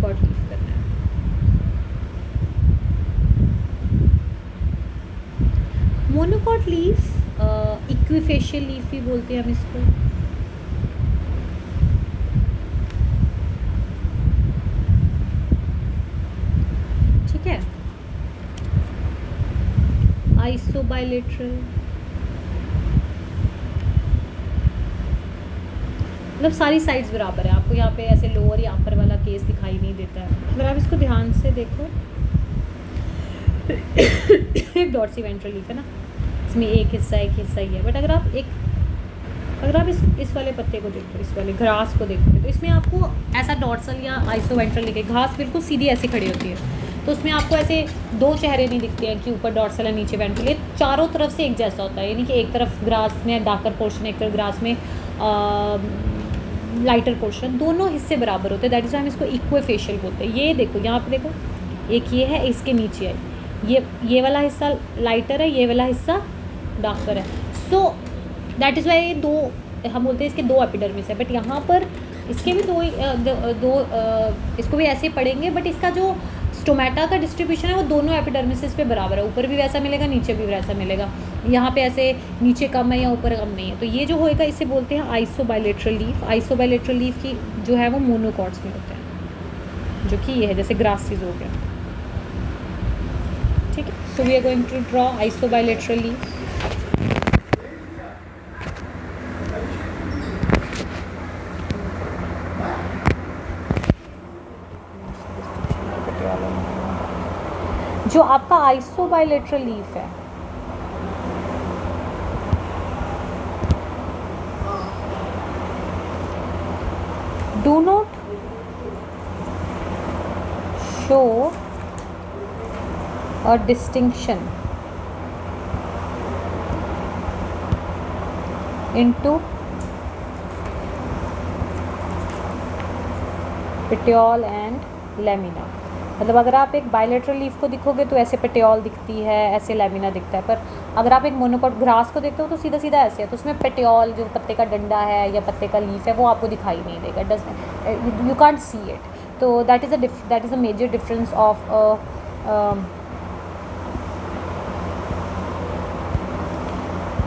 Monocot leaf करना है। Monocot leaf इक्विफेशियल leaf भी बोलते हैं हम इसको। ठीक है, आइसोबाइलेटरल मतलब सारी साइड्स बराबर है। आपको यहाँ पे ऐसे लोअर या अपर वाला केस दिखाई नहीं देता है। अगर आप इसको ध्यान से देखो एक डॉर्सी वेंट्रल लीफ है ना, इसमें एक हिस्सा ही है। बट अगर आप इस वाले पत्ते को देखो, इस वाले घास को देखोगे तो इसमें आपको ऐसा डॉर्सल या आइसोवेंट्रल लिखे। घास बिल्कुल सीधी ऐसी खड़ी होती है, तो उसमें आपको ऐसे दो चेहरे नहीं दिखते हैं कि ऊपर डॉर्सल है नीचे वेंट्रल। ये चारों तरफ से एक जैसा होता है, यानी कि एक तरफ ग्रास में डार्कर पोर्शन, एक तरफ ग्रास में लाइटर पोर्शन, दोनों हिस्से बराबर होते हैं। दैट इज़ वाई हम इसको इक्विफेशियल बोलते हैं। ये देखो यहाँ पे देखो, एक ये है, इसके नीचे है, ये वाला हिस्सा लाइटर है, ये वाला हिस्सा डार्कर है। सो दैट इज़ वाई दो हम बोलते हैं इसके दो एपिडर्मिस है। बट यहाँ पर इसके भी दो इसको भी ऐसे पढ़ेंगे, बट इसका जो स्टोमेटा का डिस्ट्रीब्यूशन है वो दोनों एपिडर्मिस पे बराबर है। ऊपर भी वैसा मिलेगा, नीचे भी वैसा मिलेगा। यहाँ पे ऐसे नीचे कम है या ऊपर कम नहीं है। तो ये जो होएगा इसे बोलते हैं आइसोबाइलेटरल लीफ। आइसोबाइलेटरल लीफ की जो है वो मोनोकॉट्स में होते हैं, जो कि ये है जैसे ग्रासेस हो गया। ठीक है, so we are going to draw isobilateral leaf. जो आपका आइसोबाइलेटरल लीफ है, do not show a distinction into petiole and lamina. मतलब अगर आप एक बायलेटरल लीफ को दिखोगे तो ऐसे पेटियोल दिखती है, ऐसे लैमिना दिखता है। पर अगर आप एक मोनोकॉट ग्रास को देखते हो तो सीधा सीधा ऐसे है, तो उसमें पेटियोल जो पत्ते का डंडा है या पत्ते का लीफ है वो आपको दिखाई नहीं देगा। Does you can't see it. तो that is a major difference of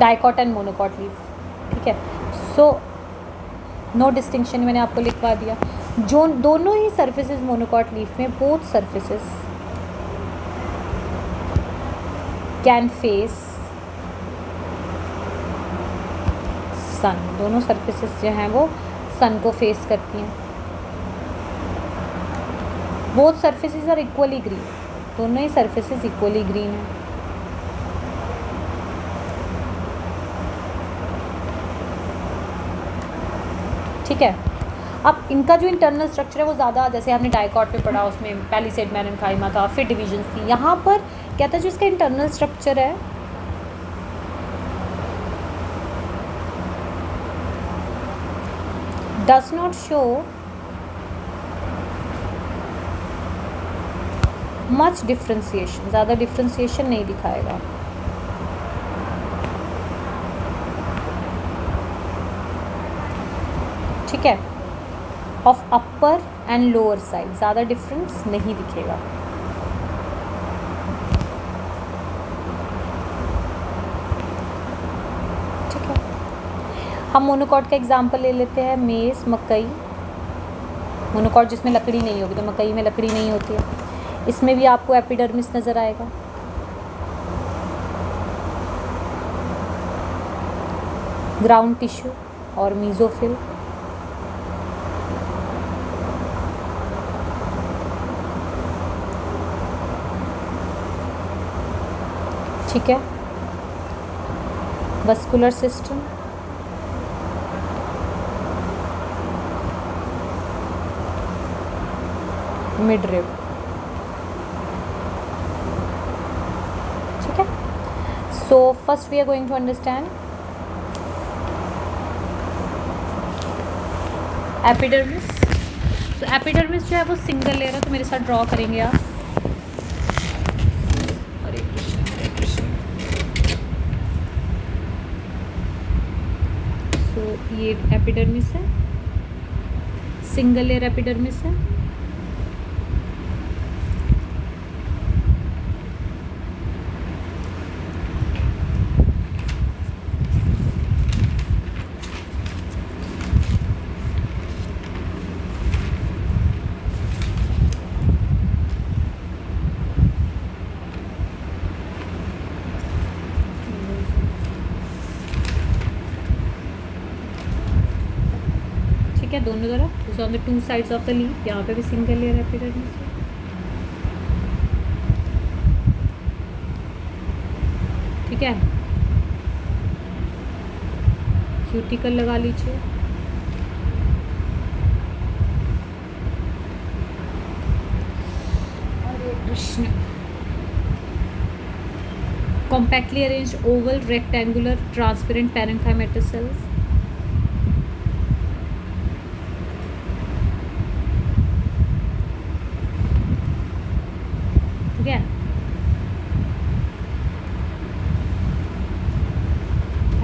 dicot and monocot leaf. ठीक है, सो नो डिस्टिंक्शन मैंने आपको लिखवा दिया। जो दोनों ही सर्फेसेस मोनोकॉट लीफ में, बोथ सर्फेसेस कैन फेस सन। दोनों सर्फेसेस जो हैं वो सन को फेस करती हैं। Both surfaces are equally green. दोनों ही सर्फेसेस इक्वली ग्रीन हैं। ठीक है, अब इनका जो इंटरनल स्ट्रक्चर है वो ज़्यादा, जैसे हमने डाइकॉट पे पढ़ा उसमें पैलिसेड मेरेन्काइमा था, फिर डिविजन्स थी। यहाँ पर क्या था, जो इसका इंटरनल स्ट्रक्चर है does not show much differentiation. ज़्यादा डिफ्रेंसिएशन नहीं दिखाएगा। ठीक है, of upper and lower side ज़्यादा डिफरेंस नहीं दिखेगा। ठीक है, हम मोनोकॉट का एग्जांपल ले लेते हैं। मेज़, मकई। मोनोकॉट जिसमें लकड़ी नहीं होगी, तो मकई में लकड़ी नहीं होती है। इसमें भी आपको एपिडर्मिस नज़र आएगा। ग्राउंड टिश्यू और मीजोफिल। ठीक है, वस्कुलर सिस्टम, मिडरिब। ठीक है, so first we are going to understand epidermis. So epidermis जो है वो सिंगल लेयर है, तो मेरे साथ ड्रॉ करेंगे आप। ये एपिडर्मिस है, सिंगल लेयर एपिडर्मिस है। दोनों तरफ, is on the 2 sides of the leaf. यहाँ पे भी सिंगल लेयर एपिडर्मिस है। ठीक है, क्यूटिकल लगा लीजिए। Hare Krishna. Compactly arranged oval rectangular transparent parenchymatous cells. ठीक है,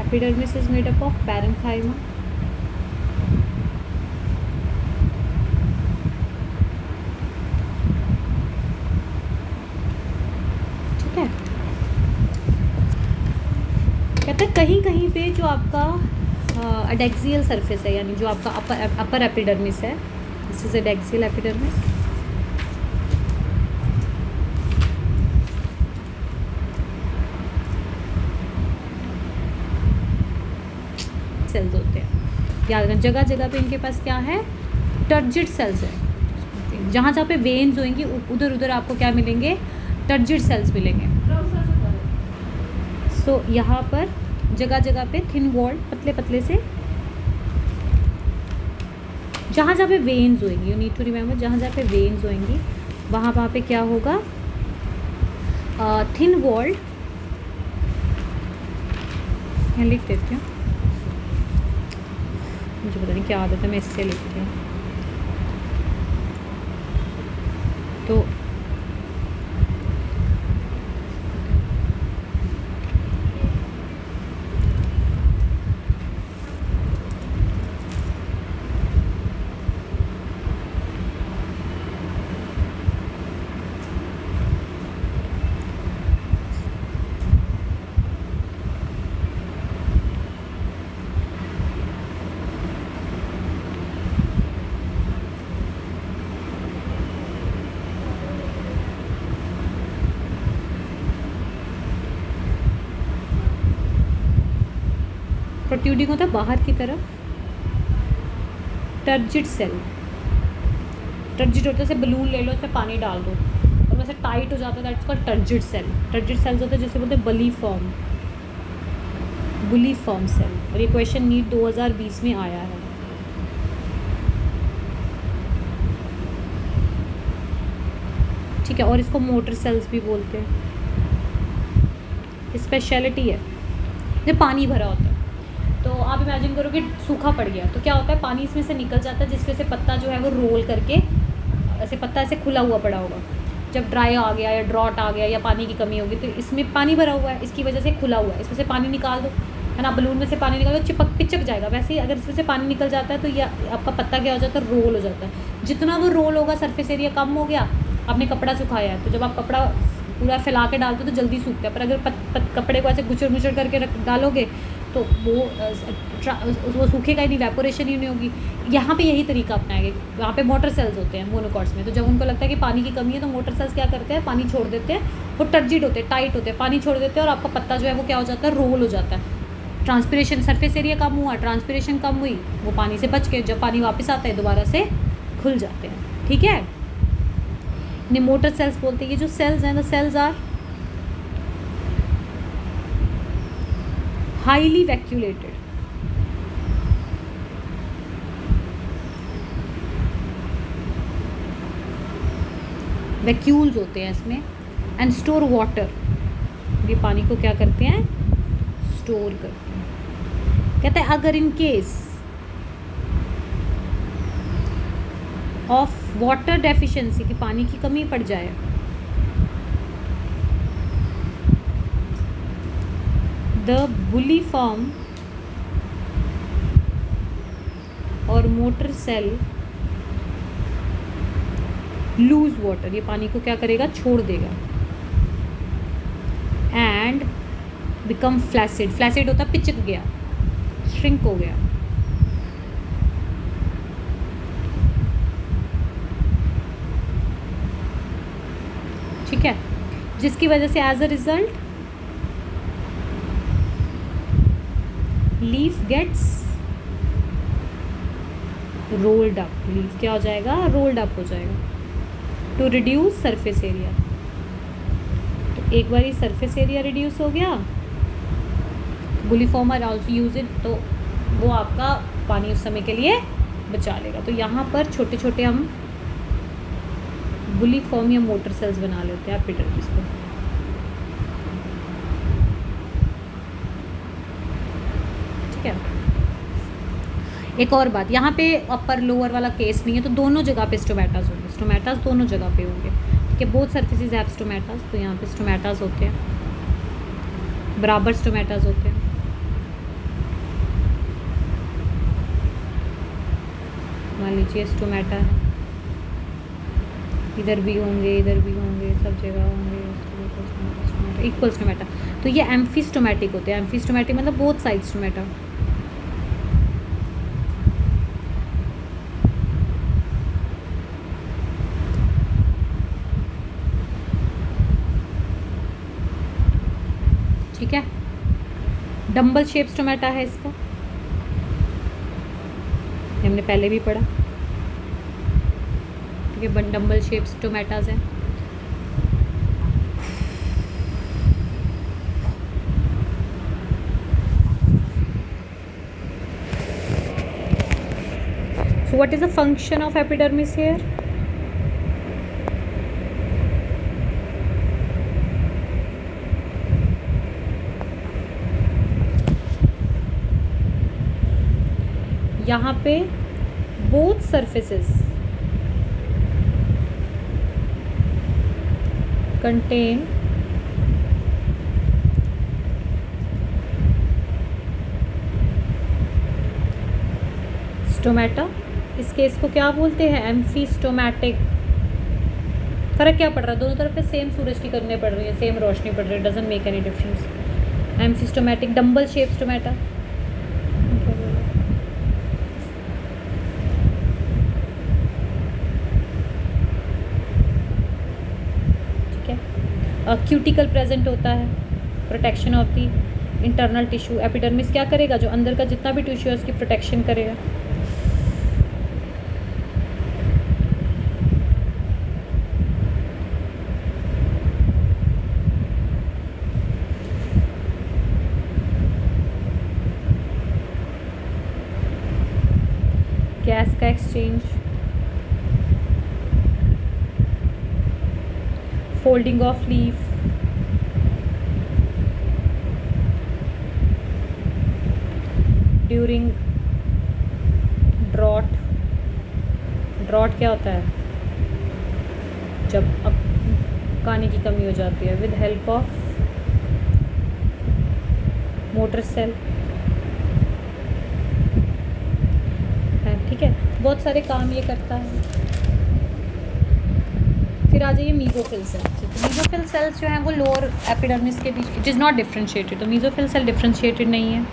epidermis is made up of parenchyma. ठीक है, कहते हैं कहीं कहीं पे जो आपका एडेक्सियल सरफेस है, यानी जो आपका अपर एपिडर्मिस है, this is adaxial epidermis. Cells होते हैं, याद रखना जगह जगह पे इनके पास क्या है, टर्जिड सेल्स है। जहाँ जहाँ पे वेन्स होंगी उधर उधर आपको क्या मिलेंगे, टर्जिड सेल्स मिलेंगे। सो यहाँ पर जगह जगह पे थिन वॉल पतले पतले से, जहाँ जहाँ पे वेन्स होंगी, यू नीड टू रिमेम्बर, जहाँ जहाँ पे वेन्स होंगी वहाँ पे क्या होगा, थिन वॉल्ड, यहाँ लिख देती हूँ, मुझे पता नहीं क्या आदत है, मैं इससे लिखती हूँ। तो प्रोट्यूडिंग होता है बाहर की तरफ, टर्जिड सेल। टर्जिड होता है, जैसे बलून ले लो, उसमें पानी डाल दो और वैसे टाइट हो जाता है, that's called turgid cell. Turgid cells होते हैं जिसे बोलते हैं बुली फॉर्म सेल। और ये क्वेश्चन नीट 2020 में आया है। ठीक है, और इसको मोटर सेल्स भी बोलते हैं। स्पेशलिटी है, जब पानी भरा होता है तो आप इमेजिन करो कि सूखा पड़ गया, तो क्या होता है, पानी इसमें से निकल जाता है, जिसकी वजह से पत्ता जो है वो रोल करके ऐसे पत्ता ऐसे खुला हुआ पड़ा होगा। जब ड्राई आ गया या ड्रॉट आ गया या पानी की कमी होगी तो इसमें पानी भरा हुआ है, इसकी वजह से खुला हुआ है, इसमें से पानी निकाल दो, है ना, बलून में से पानी निकाल दो, पिचक जाएगा। वैसे ही अगर इसमें से पानी निकल जाता है तो ये आपका पत्ता क्या हो जाता है, रोल हो जाता है। जितना वो रोल होगा, सरफेस एरिया कम हो गया। आपने कपड़ा सुखाया है तो जब आप कपड़ा पूरा फैला के डालते हो तो जल्दी सूखता है, पर अगर कपड़े को ऐसे गुचड़ मुचड़ करके डालोगे तो वो सूखेगा ही नहीं, इवेपोरेशन ही नहीं होगी। यहाँ पे यही तरीका अपनाएंगे। यहाँ पे मोटर सेल्स होते हैं मोनोकॉट्स में, तो जब उनको लगता है कि पानी की कमी है तो मोटर सेल्स क्या करते हैं, पानी छोड़ देते हैं। वो टर्जिड होते हैं, टाइट होते हैं, पानी छोड़ देते हैं और आपका पत्ता जो है वो क्या हो जाता है, रोल हो जाता है। ट्रांसपिरेशन, सरफेस एरिया कम हुआ, ट्रांसपिरेशन कम हुई, वो पानी से बच के जब पानी वापस आता है दोबारा से खुल जाते हैं। ठीक है, इन्हें मोटर सेल्स बोलते हैं। ये जो सेल्स हैं, the cells are highly vacuolated. Vacuoles होते हैं इसमें, एंड स्टोर वाटर। ये पानी को क्या करते हैं, स्टोर करते हैं। कहते हैं अगर in case of water deficiency, की पानी की कमी पड़ जाए, द बुलिफॉर्म और मोटर सेल लूज वाटर, ये पानी को क्या करेगा, छोड़ देगा, एंड बिकम फ्लैसिड। फ्लैसिड होता पिचक गया, श्रिंक हो गया। ठीक है, जिसकी वजह से as a result leaf gets rolled up, leaf क्या हो जाएगा, रोल्ड अप हो जाएगा। टू रिड्यूस सरफेस एरिया, तो एक बार ही सरफेस एरिया रिड्यूस हो गया। बुलीफॉर्म आल्सो यूज इट, तो वो आपका पानी उस समय के लिए बचा लेगा। तो यहाँ पर छोटे छोटे हम बुलीफॉर्म या मोटर सेल्स बना लेते हैं एपिडर्मिस को। ठीक है, एक और बात, यहाँ पे अपर लोअर वाला केस नहीं है, तो दोनों जगह पे स्टोमेटास होंगे, स्टोमेटास दोनों जगह पे होंगे। ठीक है, बोथ सर्फेसिस हैव स्टोमेटास, तो यहाँ पे स्टोमेटास होते हैं, बराबर स्टोमेटास होते हैं। मान लीजिए स्टोमेटा है, इधर भी होंगे, इधर भी होंगे, सब जगह होंगे इक्वल स्टोमेटा, तो ये एम्फीस्टोमेटिक होते हैं। एम्फीस्टोमेटिक मतलब बोथ साइड स्टोमेटा। ठीक है, डंबल शेप स्टोमेटा है इसका, हमने पहले भी पढ़ा। ठीक है, डंबल शेप स्टोमेटास हैं। So what is the function of epidermis here? यहाँ पे both surfaces contain स्टोमेटा। इस केस को क्या बोलते हैं, एम्फीस्टोमैटिक। फर्क क्या पड़ रहा है, दोनों तरफ पे सेम सूरज की किरणें पड़ रही है, सेम रोशनी पड़ रही है, doesn't make any difference. एम्फीस्टोमैटिक, dumbbell shape stomata. ठीक है, क्यूटिकल प्रेजेंट होता है, protection of the internal tissue. Epidermis क्या करेगा, जो अंदर का जितना भी टिश्यू है उसकी प्रोटेक्शन करेगा। गैस का exchange, folding of leaf, during drought. Drought क्या होता है, जब अब पानी की कमी हो जाती है, with help of motor cell. ठीक है, बहुत सारे काम ये करता है। फिर आ जाइए मीजोफिल सेल्स। तो मीजोफिल सेल्स जो हैं वो लोअर एपिडर्मिस के बीच, इट इज़ नॉट डिफ्रेंशिएटेड, तो मीजोफिल सेल डिफ्रेंशिएटेड नहीं है।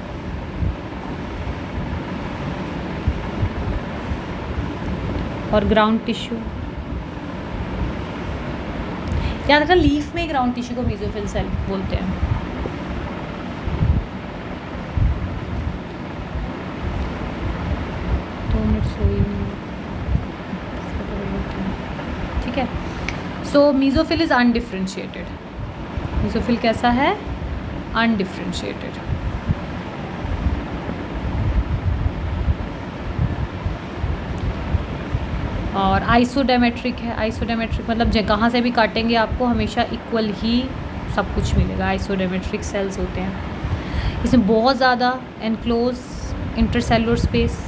और ग्राउंड टिश्यू, याद रखना लीफ में ग्राउंड टिश्यू को मीजोफिल सेल बोलते हैं। ठीक है, सो मीजोफिल इज अनडिफ्रेंशिएटेड। मीजोफिल कैसा है, अनडिफ्रेंशिएटेड। और आइसोडेमेट्रिक है। आइसोडेमेट्रिक मतलब कहाँ से भी काटेंगे आपको हमेशा इक्वल ही सब कुछ मिलेगा। आइसोडेमेट्रिक सेल्स होते हैं, इसमें बहुत ज़्यादा एनक्लोज इंटरसेलुलर स्पेस।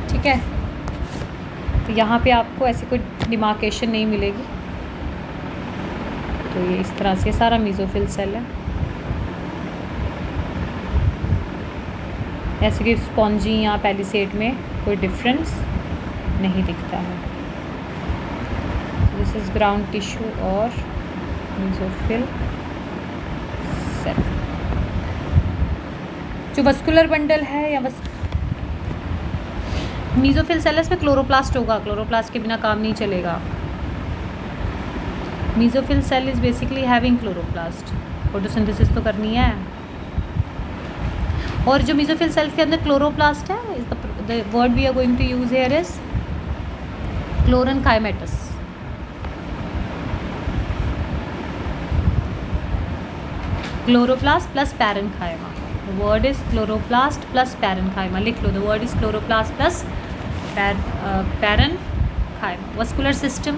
ठीक है, तो यहाँ पे आपको ऐसी कोई डिमार्केशन नहीं मिलेगी। तो ये इस तरह से सारा मीजोफिल सेल है। ऐसे कि स्पॉन्जी या पैलिसेड में कोई डिफरेंस नहीं दिखता है। दिस इज़ ग्राउंड टिश्यू और मीजोफिल सेल। जो वस्कुलर बंडल है या मीजोफिल सेल्स में क्लोरोप्लास्ट होगा, क्लोरोप्लास्ट के बिना काम नहीं चलेगा। Mesophyll cell is basically having chloroplast. Photosynthesis तो करनी है। और जो मेसोफिल सेल्स के अंदर क्लोरोप्लास्ट है, is the word we are going to use here is chlorenchymatous. Chloroplast plus parenchyma. The word is chloroplast plus parenchyma. लिख लो. The word is chloroplast plus parenchyma. Vascular system.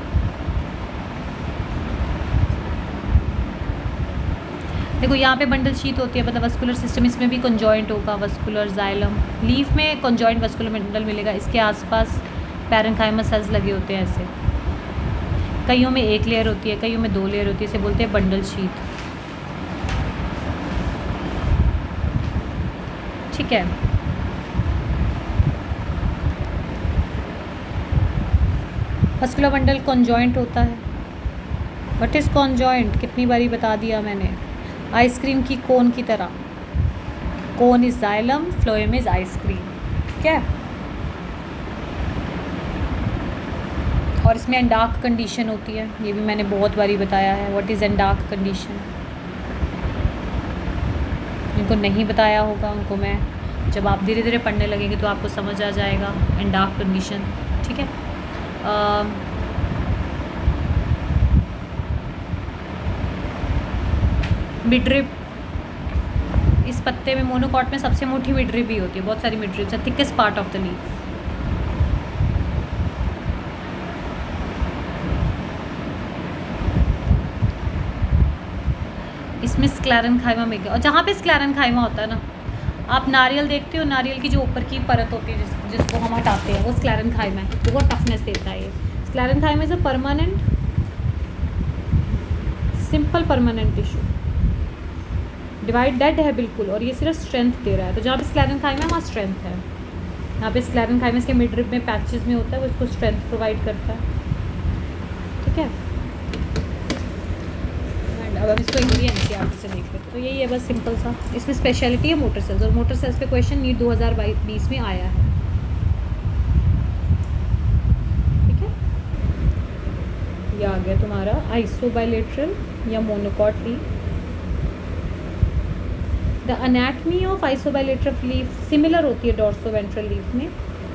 देखो यहाँ पे bundle sheath होती है, मतलब vascular system. इसमें भी conjoint होगा, वस्कुलर जाइलम. लीफ में कंजॉइंट वस्कुलर बंडल मिलेगा. इसके आसपास पैरेन्काइमा सेल्स लगे होते हैं ऐसे. कईयों में एक लेयर होती है, कईयों में 2 लेयर होती है. इसे बोलते हैं बंडल शीट. ठीक है. वस्कुलर बंडल कॉन्जॉइंट होता है. What is conjoint? कितनी बारी बता दिया मैंने. आइसक्रीम की कोन की तरह. Cone is xylem, phloem is ice cream. ठीक है. और इसमें एंडार्क कंडीशन होती है, ये भी मैंने बहुत बारी बताया है. What is एंडार्क condition? जिनको नहीं बताया होगा उनको मैं, जब आप धीरे धीरे पढ़ने लगेंगे तो आपको समझ आ जाएगा एंडार्क कंडीशन. ठीक है. मिडरिब. इस पत्ते में, मोनोकॉट में सबसे मोटी मिडरिब भी होती है. बहुत सारी मिडरिब्स है. Thickest part of the leaf. इसमें स्क्लेरेन्काइमा में गया. और जहाँ पे स्क्लेरेन्काइमा होता है ना, आप नारियल देखते हो, नारियल की जो ऊपर की परत होती है जिसको हम हटाते हैं, वो स्क्लेरेन्काइमा है. वो टफनेस देता है. ये sclerenchyma is a permanent, simple permanent tissue. Divide dead है बिल्कुल, और ये सिर्फ स्ट्रेंथ दे रहा है. तो जहाँ पे स्क्लेरेन्काइमा है वहाँ स्ट्रेंथ है. यहाँ पे स्क्लेरेन्काइमा इसके मिडरिब में पैचेस में होता है, वो इसको स्ट्रेंथ प्रोवाइड करता है. ठीक है. अब हम इसको इंग्लिश एनसीईआरटी से देख लेते हैं. तो यही है बस सिंपल सा. इसमें स्पेशलिटी है मोटर सेल्स, और मोटर सेल्स पे क्वेश्चन नीट 2020 में आया है. ठीक है. ये आ गया तुम्हारा आइसोबाइलेटरल या monocot leaf. The anatomy of isobilateral leaf similar होती है डॉर्सोवेंट्रल लीफ में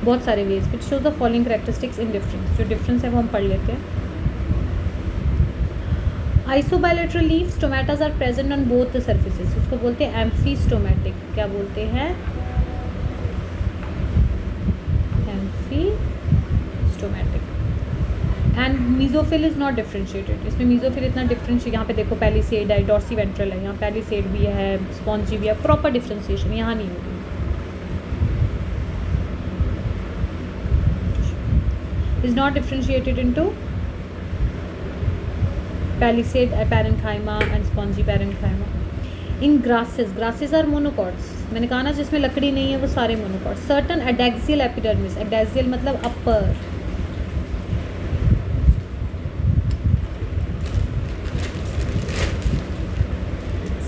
बहुत सारे ways. Which shows the following characteristics in difference. जो डिफरेंस है वो हम पढ़ लेते हैं. Isobilateral leaf stomatas are present on both the surfaces. उसको बोलते हैं एम्फीस्टोमेटिक. क्या बोलते हैं? Amphistomatic. And mesophyll is not differentiated. इसमें मीजोफिल इतना डिफ्रेंशिएट, यहाँ पे देखो पैलिसेड है, डॉर्सीवेंट्रल है, यहाँ पैलिसेड भी है, स्पॉन्जी भी है. प्रॉपर डिफ्रेंशिएशन यहाँ नहीं होगी. Is not differentiated into palisade, parenchyma and spongy parenchyma. In grasses, grasses are monocots. मैंने कहा ना जिसमें लकड़ी नहीं है वो सारे monocots. Certain adaxial epidermis. Adaxial मतलब upper.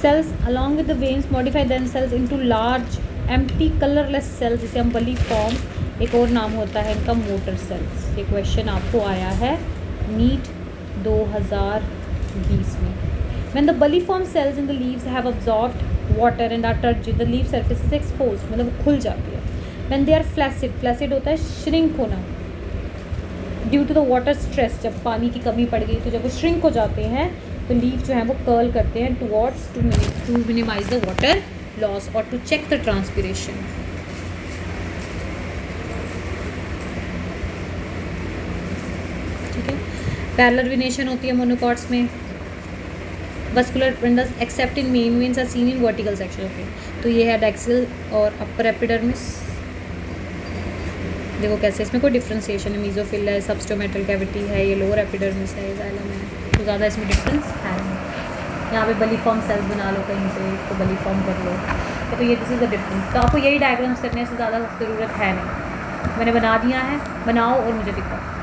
Cells along with the veins modify themselves into large empty colorless cells, जिसे हम बली फॉर्म. एक और नाम होता है इनका मोटर सेल्स. ये क्वेश्चन आपको आया है नीट 2020 में. When the bulliform cells in the leaves have absorbed water and are turgid, the leaf surface is exposed. मतलब वो खुल जाती है. When they are flaccid, flaccid होता है shrink होना. Due to the water stress, जब पानी की कमी पड़ गई तो जब वो shrink हो जाते हैं तो लीफ जो है वो कर्ल करते हैं towards to minimize the water loss or to check the transpiration. ठीक है. पैरेलल वेनेशन होती है मोनोकॉट्स में. Vascular bundles except in main veins are seen in vertical section. Okay. तो ये है एडेक्सियल और अपर एपिडर्मिस. देखो कैसे इसमें कोई डिफ्रेंसिएशन है. मीजोफिल है, सबस्टोमेटल कैविटी है, ये लोअर एपिडर्मिस है, जाइलम है. तो ज़्यादा इसमें डिफरेंस है नहीं. यहाँ पे बलीफॉर्म सेल्स बना लो कहीं से, इसको बलीफॉर्म कर लो. तो ये दिस इज़ द डिफरेंस. तो आपको यही डायग्राम्स करने से ज़्यादा ज़रूरत है नहीं. मैंने बना दिया है, बनाओ और मुझे दिखाओ.